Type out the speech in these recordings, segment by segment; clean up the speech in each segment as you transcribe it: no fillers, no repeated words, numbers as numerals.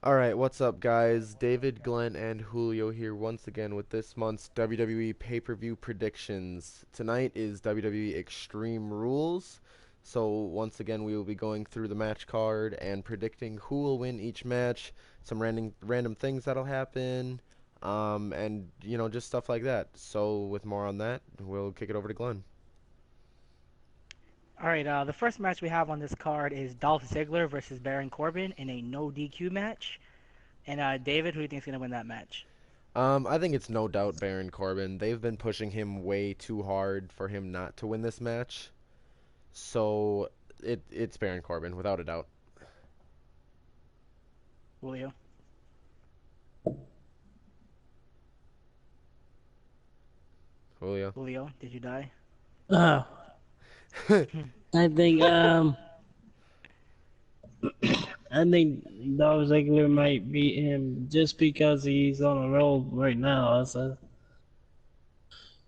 All right, what's up, guys? David, Glenn, and Julio here once again with this month's WWE pay-per-view predictions. Tonight is WWE Extreme Rules. So, once again, we will be going through the match card and predicting who will win each match, some random things that'll happen, and just stuff like that. So, with more on that, we'll kick it over to Glenn. All right, the first match we have on this card is Dolph Ziggler versus Baron Corbin in a no DQ match. And David, who do you think is going to win that match? I think it's no doubt Baron Corbin. They've been pushing him way too hard for him not to win this match. So it's Baron Corbin without a doubt. Julio? Julio. Julio, did you die? Oh, I think I think Dolph Ziggler might beat him just because he's on a roll right now. So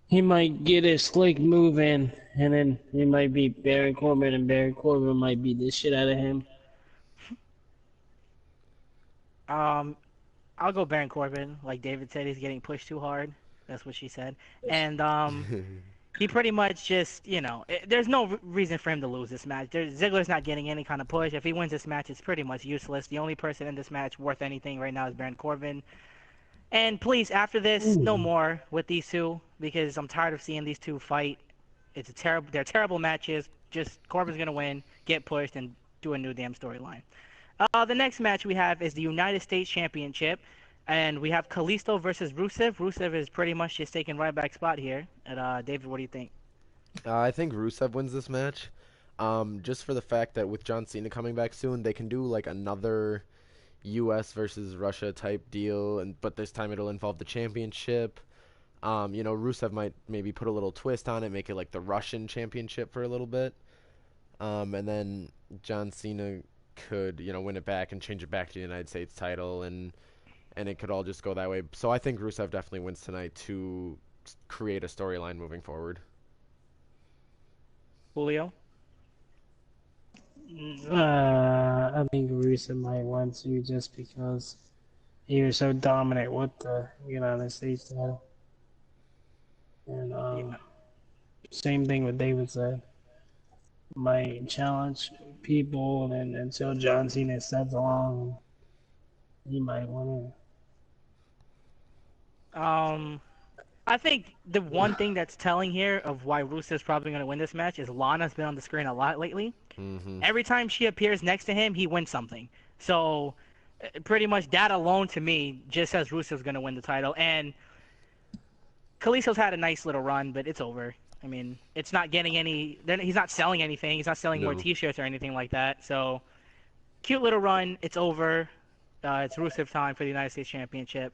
he might get a slick move in, and then he might beat Baron Corbin, and Baron Corbin might beat the shit out of him. Um, I'll go Baron Corbin. Like David said, he's getting pushed too hard. That's what she said. And he pretty much just, there's no reason for him to lose this match. Ziggler's not getting any kind of push. If he wins this match, it's pretty much useless. The only person in this match worth anything right now is Baron Corbin. And please, after this, no Ooh. more with these two because I'm tired of seeing these two fight. They're terrible matches. Just Corbin's gonna win, get pushed, and do a new damn storyline. The next match we have is the United States Championship, and we have Kalisto versus Rusev. Rusev is pretty much just taking right back spot here. And David, what do you think? I think Rusev wins this match. Just for the fact that with John Cena coming back soon, they can do like another U.S. versus Russia type deal, and but this time it'll involve the championship. Rusev might maybe put a little twist on it, make it like the Russian championship for a little bit. And then John Cena could, win it back and change it back to the United States title, and it could all just go that way. So I think Rusev definitely wins tonight to create a storyline moving forward. Julio? I think Rusev might win too, just because he was so dominant with the United States title. And Yeah. same thing with David said. Might challenge people, and until John Cena steps along, he might win Um, I think the one thing that's telling here of why Rusev's probably going to win this match is Lana's been on the screen a lot lately. Mm-hmm. Every time she appears next to him, he wins something. So, pretty much that alone to me just says Rusev's going to win the title. And Kalisto's had a nice little run, but it's over. I mean, it's not getting any. He's not selling anything. He's not selling more No. T-shirts or anything like that. So, cute little run. It's over. It's Rusev time for the United States Championship.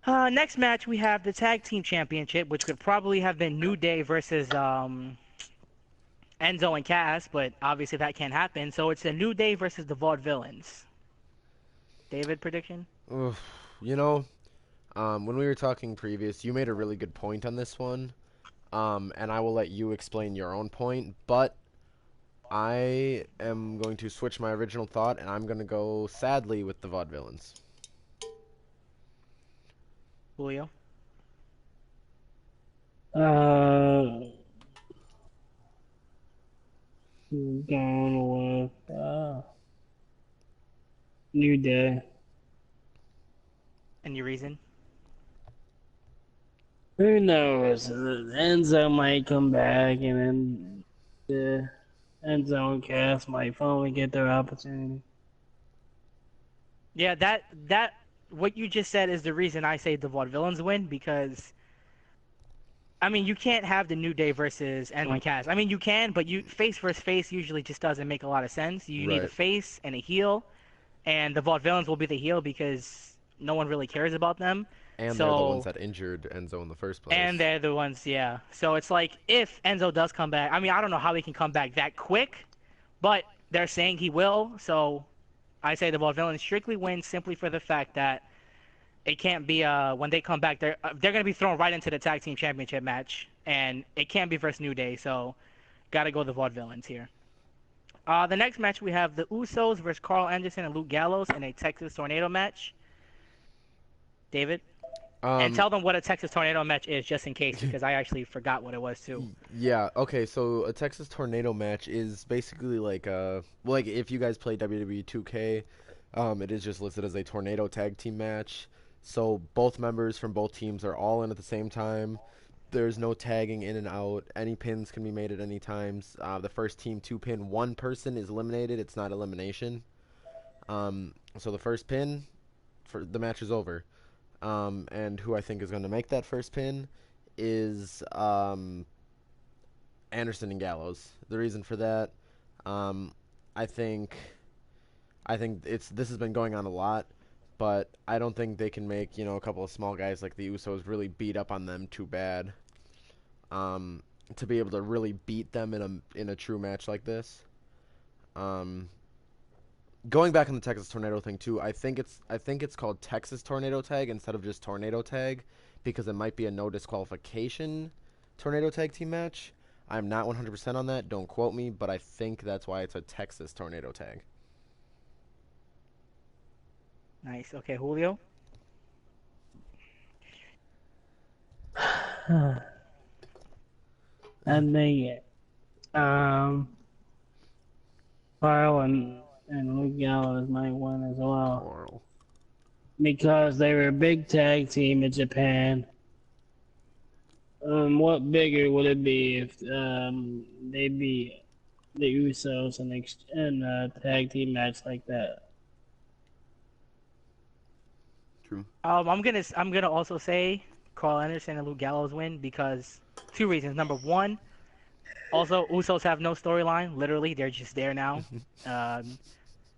Next match, we have the Tag Team Championship, which could probably have been New Day versus Enzo and Cass, but obviously that can't happen. So it's the New Day versus the Vaudevillains. David, prediction? Oof. You know, when we were talking previous, you made a really good point on this one. And I will let you explain your own point, but I am going to switch my original thought, and I'm going to go sadly with the Vaudevillains. Julio? it. Going with New Day. Any reason? Who knows? Enzo might come back, and then the Enzo and Cass might finally get their opportunity. Yeah, that what you just said is the reason I say the Vaudevillains win because I mean you can't have the New Day versus Enzo and Cass. I mean you can, but you face versus face usually just doesn't make a lot of sense. You need a Right. face and a heel, and the Vaudevillains will be the heel because no one really cares about them. And they're the ones So that injured Enzo in the first and place. they're the ones, yeah. So it's like if Enzo does come back, I mean I don't know how he can come back that quick, but they're saying he will. So I say the Vaudevillains strictly win simply for the fact that it can't be when they come back they're gonna be thrown right into the tag team championship match and it can't be versus New Day. So gotta go the Vaudevillains here. The next match we have the Usos versus Carl Anderson and Luke Gallows in a Texas Tornado match. David, and Um, tell them what a Texas Tornado match is, just in case, because I actually forgot what it was too. yeah, okay, so a Texas Tornado match is basically like like if you guys play WWE 2K, it is just listed as a tornado tag team match. So both members from both teams are all in at the same time. There's no tagging in and out. Any pins can be made at any times. The first team to pin one person is eliminated. It's not elimination. So the first pin for the match is over. And who I think is going to make that first pin is Anderson and Gallows. The reason for that, um, I think, I think this has been going on a lot, but I don't think they can make a couple of small guys like the Usos really beat up on them too bad. Um, to be able to really beat them in a true match like this. Um, Going back on the Texas Tornado thing too, I think it's called Texas Tornado Tag instead of just Tornado Tag because it might be a no disqualification Tornado Tag team match. I'm not 100% on that. Don't quote me, but I think that's why it's a Texas Tornado Tag. Nice. Okay, Julio. And they Carl and Luke Gallows might win as well Coral. because they were a big tag team in Japan. What bigger would it be if they beat the Usos in a tag team match like that? True. I'm gonna also say Carl Anderson and Luke Gallows win because two reasons. Number one, also Usos have no storyline. Literally, they're just there now. Um,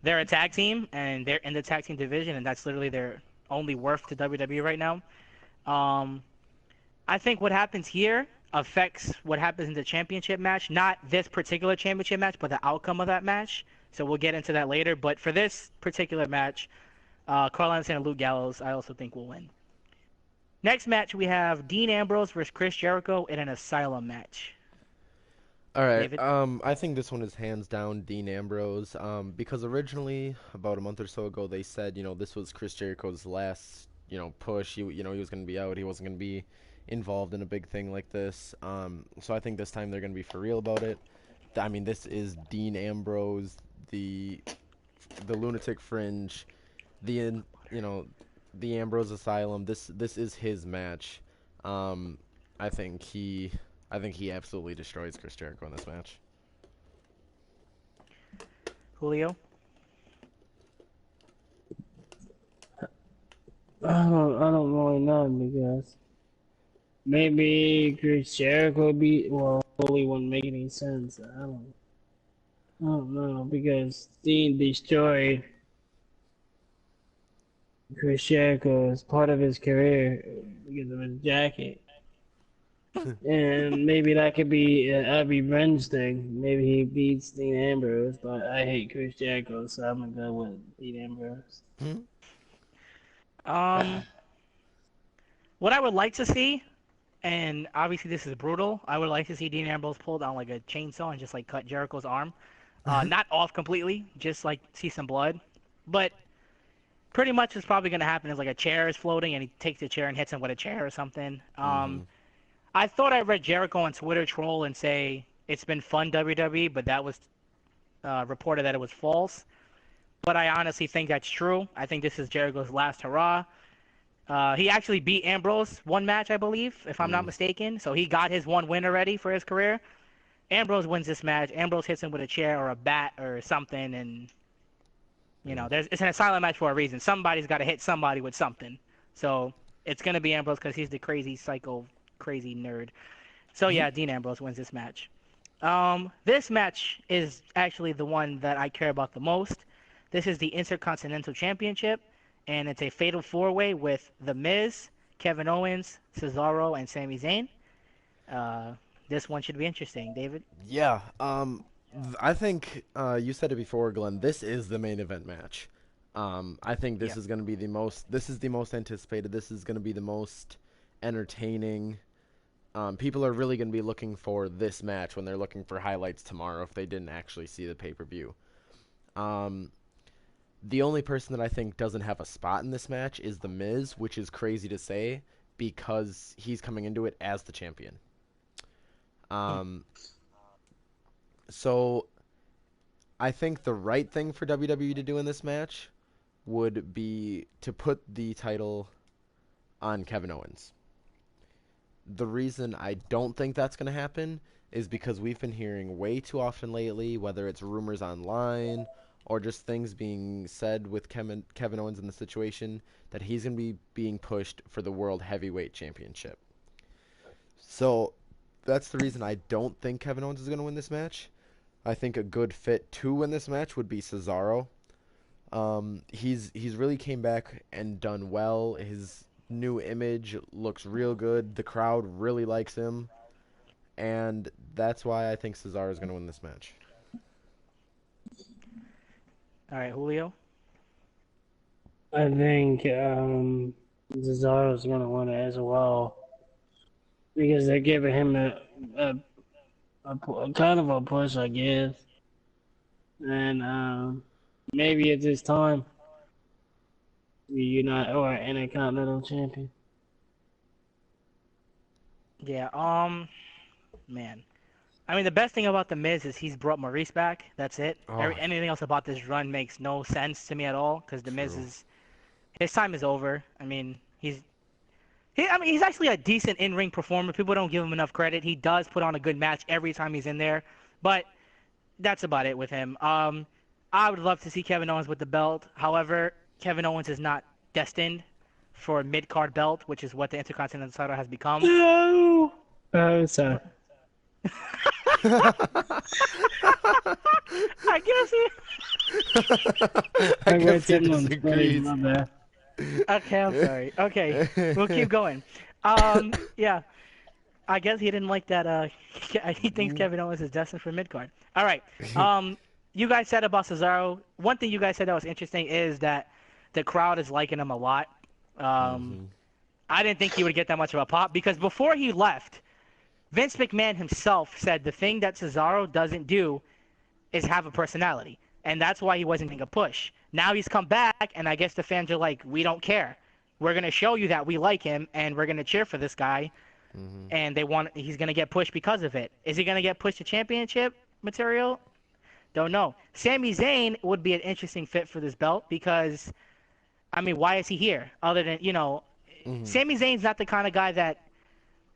they're a tag team and they're in the tag team division, and that's literally their only worth to WWE right now. Um, I think what happens here affects what happens in the championship match. Not this particular championship match, but the outcome of that match. So we'll get into that later. But for this particular match, Carl Anderson and Luke Gallows, I also think will win. Next match, we have Dean Ambrose versus Chris Jericho in an Asylum match. All right. David? I think this one is hands down Dean Ambrose. Because originally, about a month or so ago, they said this was Chris Jericho's last push. He was going to be out. He wasn't going to be involved in a big thing like this. So I think this time they're going to be for real about it. I mean, this is Dean Ambrose, the lunatic fringe, the you know the Ambrose Asylum. This is his match. Um, I think he I think he absolutely destroys Chris Jericho in this match. Julio? I don't really know because maybe Chris Jericho beat Foley wouldn't make any sense. I don't know because Dean destroyed Chris Jericho as part of his career because of his jacket. And maybe that could be a revenge thing. Maybe he beats Dean Ambrose, but I hate Chris Jericho, so I'm gonna go with Dean Ambrose. Um, what I would like to see, and obviously this is brutal, I would like to see Dean Ambrose pull down like a chainsaw and just like cut Jericho's arm. Not off completely, just like see some blood. But pretty much what's probably going to happen is like a chair is floating and he takes the chair and hits him with a chair or something. Hmm. I thought I read Jericho on Twitter troll and say it's been fun WWE, but that was reported that it was false. But I honestly think that's true. I think this is Jericho's last hurrah. He actually beat Ambrose one match, I believe, if I'm not Mm. mistaken. So he got his one win already for his career. Ambrose wins this match. Ambrose hits him with a chair or a bat or something, and Yeah. it's an asylum match for a reason. Somebody's got to hit somebody with something. So it's gonna be Ambrose because he's the crazy psycho, crazy nerd. So Mhm. yeah, Dean Ambrose wins this match. This match is actually the one that I care about the most. This is the Intercontinental Championship, and it's a fatal four-way with The Miz, Kevin Owens, Cesaro, and Sami Zayn. Uh, this one should be interesting, David. Yeah. I think you said it before, Glenn. This is the main event match. I think this Yep. is going to be the most. This is the most anticipated. This is going to be the most entertaining. People are really going to be looking for this match when they're looking for highlights tomorrow if they didn't actually see the pay-per-view. Um, the only person that I think doesn't have a spot in this match is The Miz, which is crazy to say because he's coming into it as the champion. Um, so I think the right thing for WWE to do in this match would be to put the title on Kevin Owens. The reason I don't think that's going to happen is because we've been hearing way too often lately, whether it's rumors online or just things being said with Kevin Owens in the situation, that he's going to be being pushed for the World Heavyweight Championship. So that's the reason I don't think Kevin Owens is going to win this match. I think a good fit to win this match would be Cesaro. He's really came back and done well. His new image looks real good. The crowd really likes him, and that's why I think Cesaro is going to win this match. All right, Julio. I think Cesaro's gonna win it as well because they're giving him a, a kind of a push, I guess, and maybe it's his time to be United or Intercontinental Champion. Yeah. Man. I mean, the best thing about the Miz is he's brought Maurice back. That's it. Oh, Anything else about this run makes no sense to me at all because the Miz true. is his time is over. I mean, he's actually a decent in-ring performer. People don't give him enough credit. He does put on a good match every time he's in there, but that's about it with him. I would love to see Kevin Owens with the belt. However, Kevin Owens is not destined for a mid-card belt, which is what the Intercontinental title has become. No. Oh, sorry. I guess it. I I read guess he someone's funny. disagrees. My bad. Okay, I'm sorry. Okay, we'll keep going. Yeah, I guess he didn't like that. He thinks Kevin Owens is destined for mid-card. All right. You guys said about Cesaro. One thing you guys said that was interesting is that the crowd is liking him a lot. Um, Hmm. I didn't think he would get that much of a pop because before he left, Vince McMahon himself said the thing that Cesaro doesn't do is have a personality, and that's why he wasn't getting a push. Now he's come back, and I guess the fans are like, we don't care. We're gonna show you that we like him, and we're gonna cheer for this guy. Hmm. And he's gonna get pushed because of it. Is he gonna get pushed to championship material? Don't know. Sami Zayn would be an interesting fit for this belt because, I mean, why is he here? Other than, Hmm. Sami Zayn's not the kind of guy that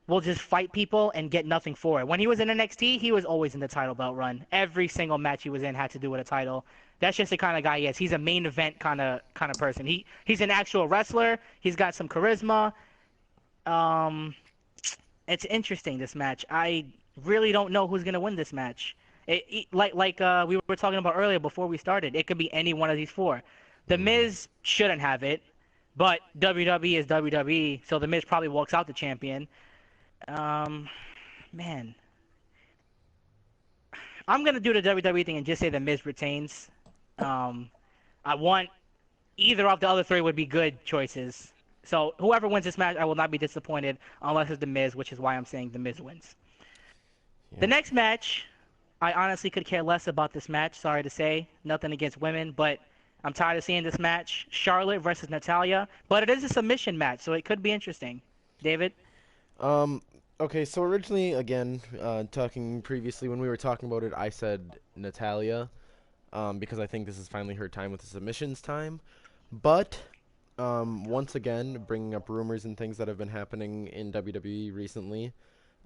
will just fight people and get nothing for it. When he was in NXT, he was always in the title belt run. Every single match he was in had to do with a title. That's just the kind of guy he is. He's a main event kind of person. He's an actual wrestler. He's got some charisma. Um, it's interesting this match. I really don't know who's gonna win this match. Like we were talking about earlier before we started, it could be any one of these four. The Hmm. Miz shouldn't have it, but WWE is WWE, so the Miz probably walks out the champion. Um, Man, I'm gonna do the WWE thing and just say the Miz retains. Um, I want either of the other three would be good choices. So whoever wins this match, I will not be disappointed unless it's the Miz, which is why I'm saying the Miz wins. The Yeah. next match, I honestly could care less about this match. Sorry to say, nothing against women, but I'm tired of seeing this match. Charlotte versus Natalia, but it is a submission match, so it could be interesting. David? Um. Okay. So originally, again, talking previously when we were talking about it, I said Natalia, because I think this is finally her time with the submissions time. But once again, bringing up rumors and things that have been happening in WWE recently,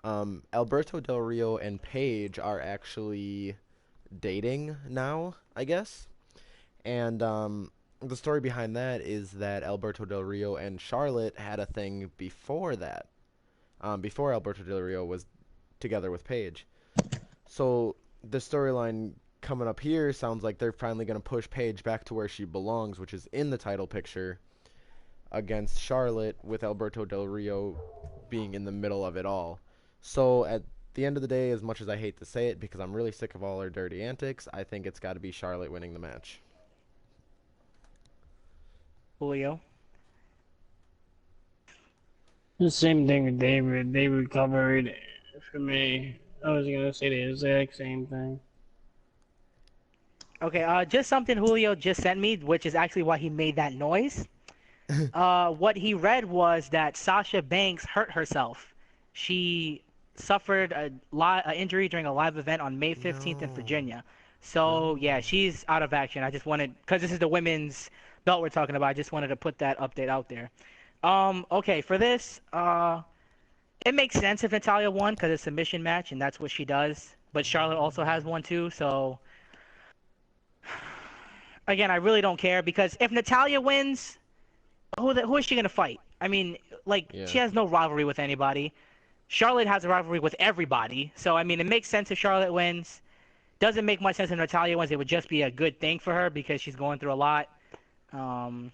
Alberto Del Rio and Paige are actually dating now, I guess. And the story behind that is that Alberto Del Rio and Charlotte had a thing before that, before Alberto Del Rio was together with Paige. So the storyline coming up here sounds like they're finally going to push Paige back to where she belongs, which is in the title picture against Charlotte, with Alberto Del Rio being in the middle of it all. So at the end of the day, as much as I hate to say it because I'm really sick of all her dirty antics, I think it's got to be Charlotte winning the match. Julio? The same thing with David. They recovered for me. I was gonna say the exact same thing. Okay, just something Julio just sent me, which is actually why he made that noise. What he read was that Sasha Banks hurt herself. She suffered a injury during a live event on May 15th in No, Virginia. So yeah, no. she's out of action. I just wanted, because this is the women's belt we're talking about, I just wanted to put that update out there. Okay, for this, it makes sense if Natalia won because it's a submission match and that's what she does. But Charlotte also has one too, so again, I really don't care because if Natalia wins, who is she gonna fight? I mean, like she Yeah. has no rivalry with anybody. Charlotte has a rivalry with everybody, so I mean, it makes sense if Charlotte wins. Doesn't make much sense if Natalia wins. It would just be a good thing for her because she's going through a lot. Um,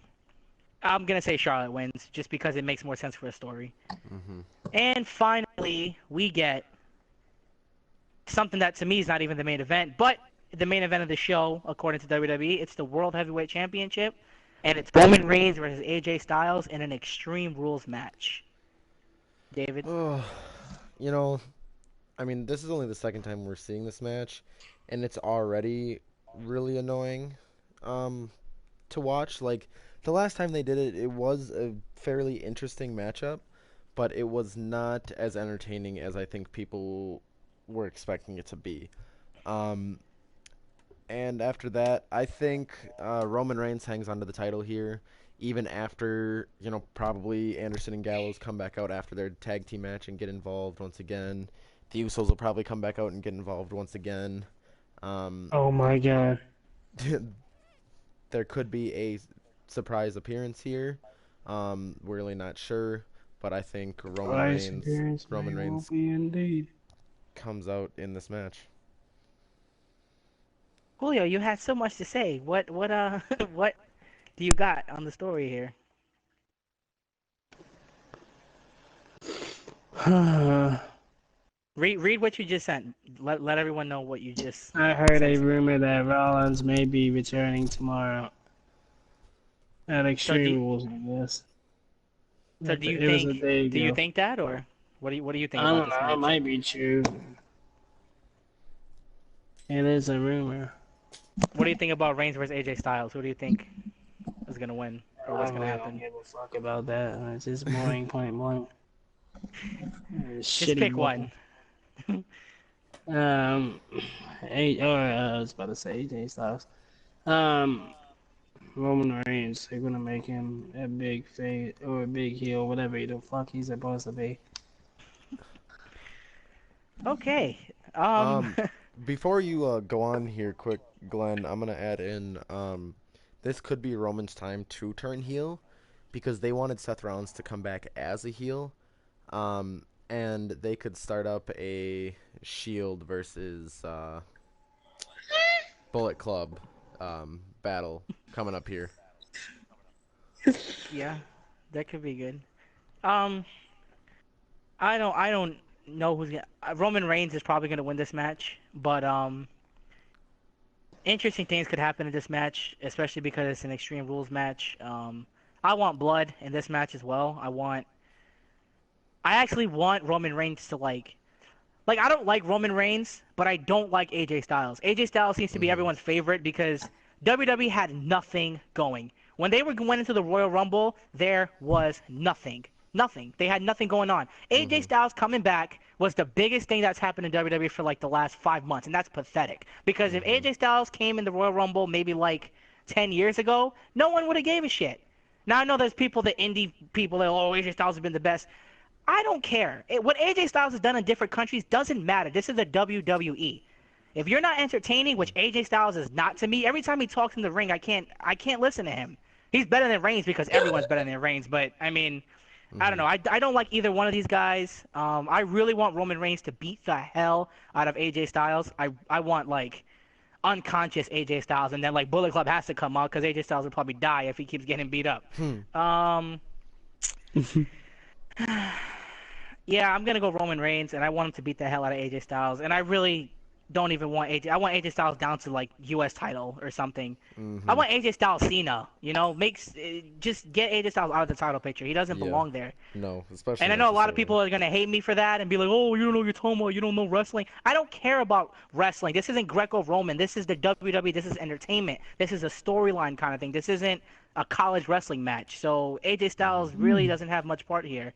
I'm gonna say Charlotte wins just because it makes more sense for a story. Mhm. And finally, we get something that to me is not even the main event, but the main event of the show, according to WWE. It's the World Heavyweight Championship, and it's Roman Reigns versus AJ Styles in an Extreme Rules match. David. Oh, you know, I mean, this is only the second time we're seeing this match, and it's already really annoying to watch. Like the last time they did it, it was a fairly interesting matchup, but it was not as entertaining as I think people were expecting it to be. Um, and after that, I think Roman Reigns hangs onto the title here, even after, probably Anderson and Gallows come back out after their tag team match and get involved once again. The Usos will probably come back out and get involved once again. Um, Oh my god. there could be a surprise appearance here. We're really not sure, but I think Price appearance may Roman well Reigns be indeed. comes out in this match. Julio, you had so much to say. What do you got on the story here? I Read what you just sent. Let everyone know what you just heard sent a to me. rumor that Rollins may be returning tomorrow at So do Extreme Rules, I guess. so do you It was a think day do you ago. think that, or what do you think I about don't this know, it match? might be true. It is a rumor. What do you think about Reigns versus AJ Styles? Who do you think is gonna win, or I what's gonna really don't happen? give a fuck about that. It's just boring, point blank. Just Shitty pick booking. one. Um, I was about to say AJ Styles. Um, Roman Reigns, they're gonna make him a big face or a big heel, whatever the fuck he's supposed to be. Okay. Um, before you go on here, quick, Glenn, I'm gonna add in this could be Roman's time to turn heel because they wanted Seth Rollins to come back as a heel, and they could start up a Shield versus Bullet Club battle coming up here. Yeah, that could be good. Um, I don't know who's gonna. Roman Reigns is probably gonna win this match, but interesting things could happen in this match, especially because it's an Extreme Rules match. I want blood in this match as well. I actually want Roman Reigns to like I don't like Roman Reigns, but I don't like AJ Styles. AJ Styles seems to be Hmm. everyone's favorite because WWE had nothing going. When they went into the Royal Rumble, there was nothing. Nothing. They had nothing going on. AJ Hmm. Styles coming back was the biggest thing that's happened in WWE for like the last 5 months, and that's pathetic. Because if Hmm. AJ Styles came in the Royal Rumble maybe like 10 years ago, no one would have gave a shit. Now I know there's people, the indie people, that oh AJ Styles has been the best. I don't care. What AJ Styles has done in different countries doesn't matter. This is the WWE. If you're not entertaining, which AJ Styles is not to me, every time he talks in the ring, I can't listen to him. He's better than Reigns because everyone's better than Reigns. But I mean, I don't Hmm. know. I don't like either one of these guys. I really want Roman Reigns to beat the hell out of AJ Styles. I want like unconscious AJ Styles, and then like Bullet Club has to come out because AJ Styles will probably die if he keeps getting beat up. Hmm. Um, Yeah, I'm gonna go Roman Reigns, and I want him to beat the hell out of AJ Styles. And I really, don't even want AJ. I want AJ Styles down to like U.S. title or something. I Mm-hmm. want AJ Styles Cena. Just get AJ Styles out of the title picture. He doesn't Yeah. belong there. No, especially And I not know a the lot of story. people are gonna hate me for that and be like, "Oh, you don't know what you're talking about. You don't know wrestling." I don't care about wrestling. This isn't Greco-Roman. This is the WWE. This is entertainment. This is a storyline kind of thing. This isn't a college wrestling match. So AJ Mm-hmm. Styles really doesn't have much part here.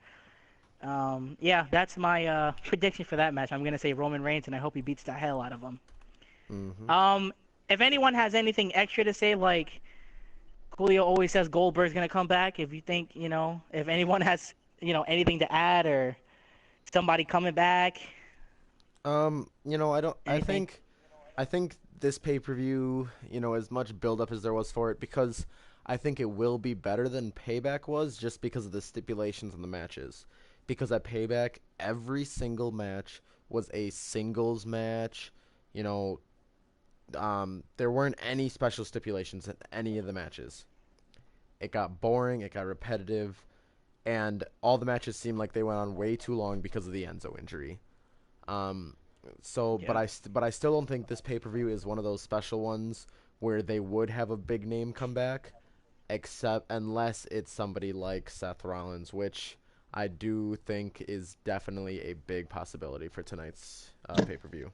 Yeah, that's my prediction for that match. I'm gonna say Roman Reigns, and I hope he beats the hell out of him. Mm-hmm. Um, if anyone has anything extra to say, like Julio always says Goldberg's gonna come back. If you think, if anyone has, anything to add or somebody coming back, I don't. anything. I think this pay per view, as much build up as there was for it, because I think it will be better than Payback was, just because of the stipulations in the matches. Because at Payback, every single match was a singles match. You know, there weren't any special stipulations in any of the matches. It got boring. It got repetitive. And all the matches seemed like they went on way too long because of the Enzo injury. Um, but Yeah. I still don't think this pay per view is one of those special ones where they would have a big name come back, except unless it's somebody like Seth Rollins, which I do think is definitely a big possibility for tonight's pay per view.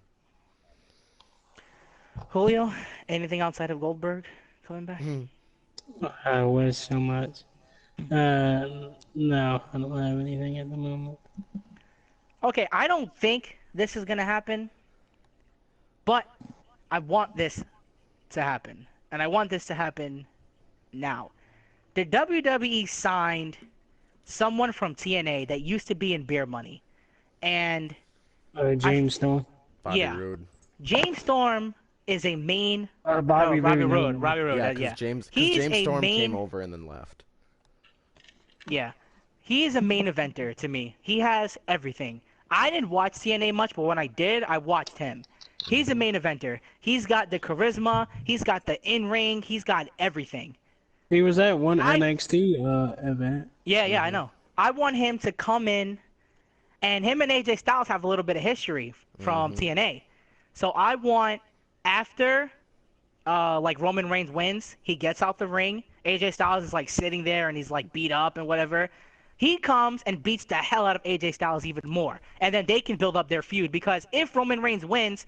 Julio, anything outside of Goldberg coming back? I wish so much. No, I don't have anything at the moment. Okay, I don't think this is gonna happen, but I want this to happen, and I want this to happen now. The WWE signed someone from TNA that used to be in Beer Money, and I, James Storm Bobby yeah, Roode. James Storm is a main. or No, Bobby Robbie Roode. I Roode. mean, Robbie Roode. Yeah, Yeah, because he's James a Storm came main. over and then left. Yeah, he is a main eventer to me. He has everything. I didn't watch TNA much, but when I did, I watched him. He's a Hmm. main eventer. He's got the charisma. He's got the in ring. He's got everything. he was at one I NXT event. Yeah, I Hmm. know. I want him to come in, and him and AJ Styles have a little bit of history from Hmm. TNA. So I want after like Roman Reigns wins, he gets out the ring. AJ Styles is like sitting there and he's like beat up and whatever. He comes and beats the hell out of AJ Styles even more. And then they can build up their feud because if Roman Reigns wins,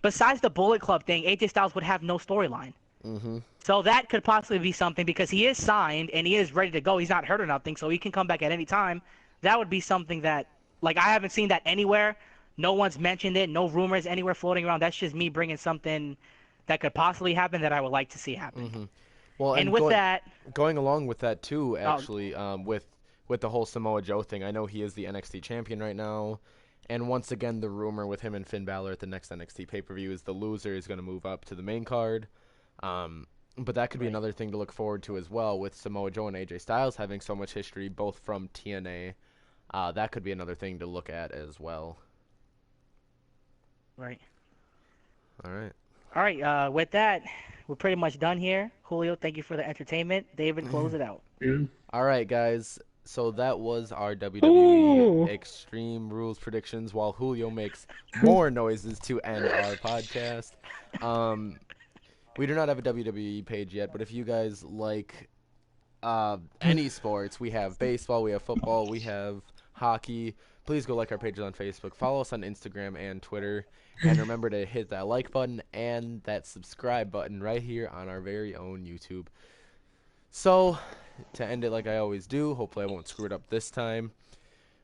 besides the Bullet Club thing, AJ Styles would have no storyline. Hmm. So that could possibly be something because he is signed and he is ready to go. He's not hurt or nothing, so he can come back at any time. That would be something that, like, I haven't seen that anywhere. No one's mentioned it. No rumors anywhere floating around. That's just me bringing something that could possibly happen that I would like to see happen. Hmm. Well, And and with that, going along with that too, oh, actually, with the whole Samoa Joe thing, I know he is the NXT champion right now, and once again, the rumor with him and Finn Balor at the next NXT pay per view is the loser is going to move up to the main card. Um, but that could be right, another thing to look forward to as well, with Samoa Joe and AJ Styles having so much history, both from TNA. That could be another thing to look at as well. right. All right. All right, with that, we're pretty much done here. Julio, thank you for the entertainment. David, close it out. Yeah. All right, guys. So that was our WWE Ooh. Extreme Rules predictions, while Julio makes more noises to end our podcast. Um, we do not have a WWE page yet, but if you guys like any sports, we have baseball, we have football, we have hockey. Please go like our pages on Facebook. Follow us on Instagram and Twitter. And remember to hit that like button and that subscribe button right here on our very own YouTube. So, to end it like I always do, hopefully I won't screw it up this time.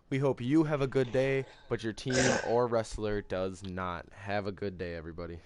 We hope you have a good day, but your team or wrestler does not. Have a good day, everybody.